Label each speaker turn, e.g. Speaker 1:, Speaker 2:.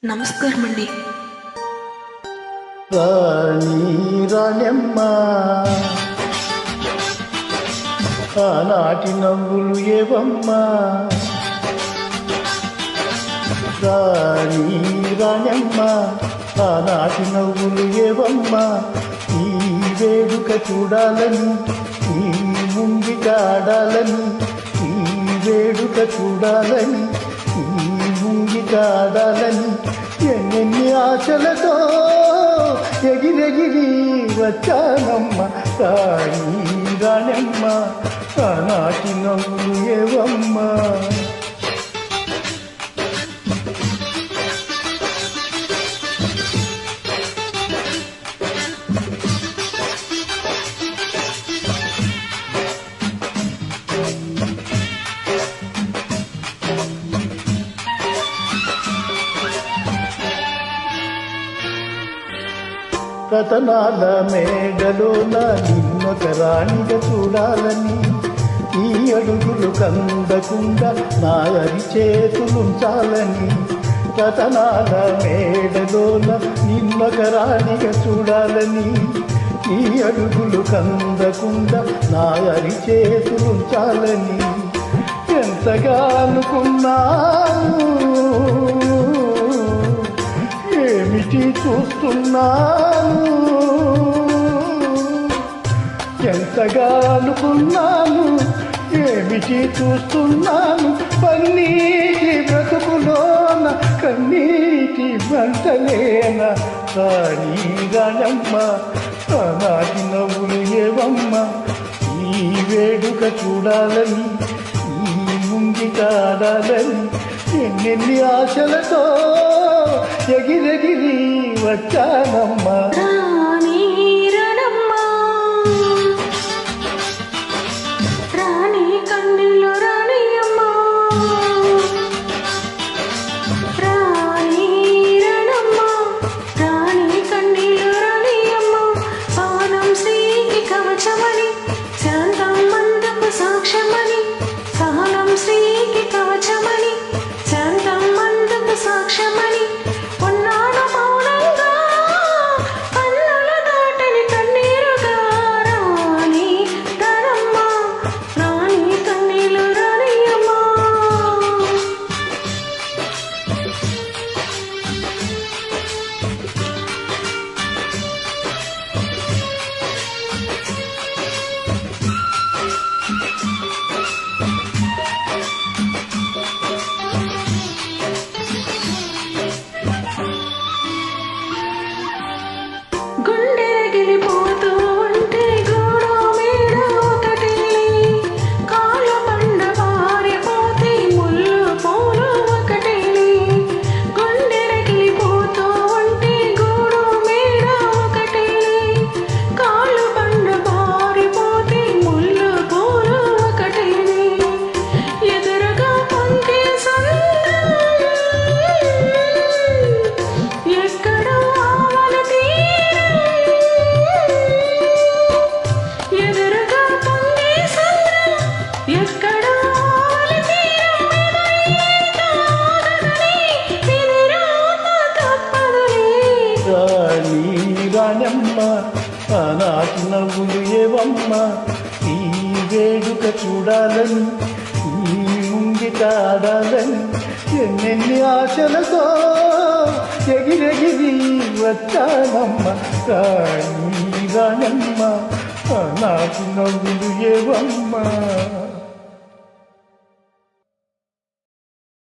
Speaker 1: నమస్కారం అండి.
Speaker 2: రాణి రాణమ్మ ఆనాటి నవ్వులు ఏవమ్మా, రాణి రాణమ్మ ఆనాటి నవ్వులు ఏవమ్మా, ఈ వేడుక చూడాలని ఈ ముంగిట ఆడాలని, ఈ వేడుక చూడాలని ఈ ముంగిట ఆడాలని ఎన్నెన్ని ఆశలతో ఎగిరెగిరి వచ్చానమ్మ. రాణి రాణమ్మ ఆనాటి నవ్వులు ఏవమ్మా. రతనాల మేడలోన నిన్నొక రాణిగా చూడాలని, ఈ అడుగులు కందకుండా నా అరిచేతులుంచాలని. రతనాల మేడలోన నిన్నొక రాణిగా చూడాలని, ఈ అడుగులు కందకుండా నా అరిచేతులుంచాలని ఎంతగా అనుకున్నాను, ఏమిటి చూస్తున్నాను, ఎంతగా అనుకున్నాను, ఏమిటి చూస్తున్నాను. పన్నీటి బ్రతుకులోన కన్నీటి మంటలేన. రాణి రాణమ్మ ఆనాటి నవ్వులు ఏవమ్మ, ఈ వేడుక చూడాలని ఈ ముంగిట ఆడాలని ఎన్నెన్ని ఆశలతో ఎగిరెగిరి వచ్చానమ్మా.
Speaker 1: సాక్ష్యమని
Speaker 2: రాణమ్మ ఆనాటి నవ్వులు ఏవమ్మ, ఈ వేడుక చూడాలని ఈ ముంగిట ఆడాలని ఎన్నెన్ని ఆశలతో ఎగిరెగిరి వచ్చానమ్మ. రాణి రాణమ్మ ఆనాటి నవ్వులు ఏవమ్మ.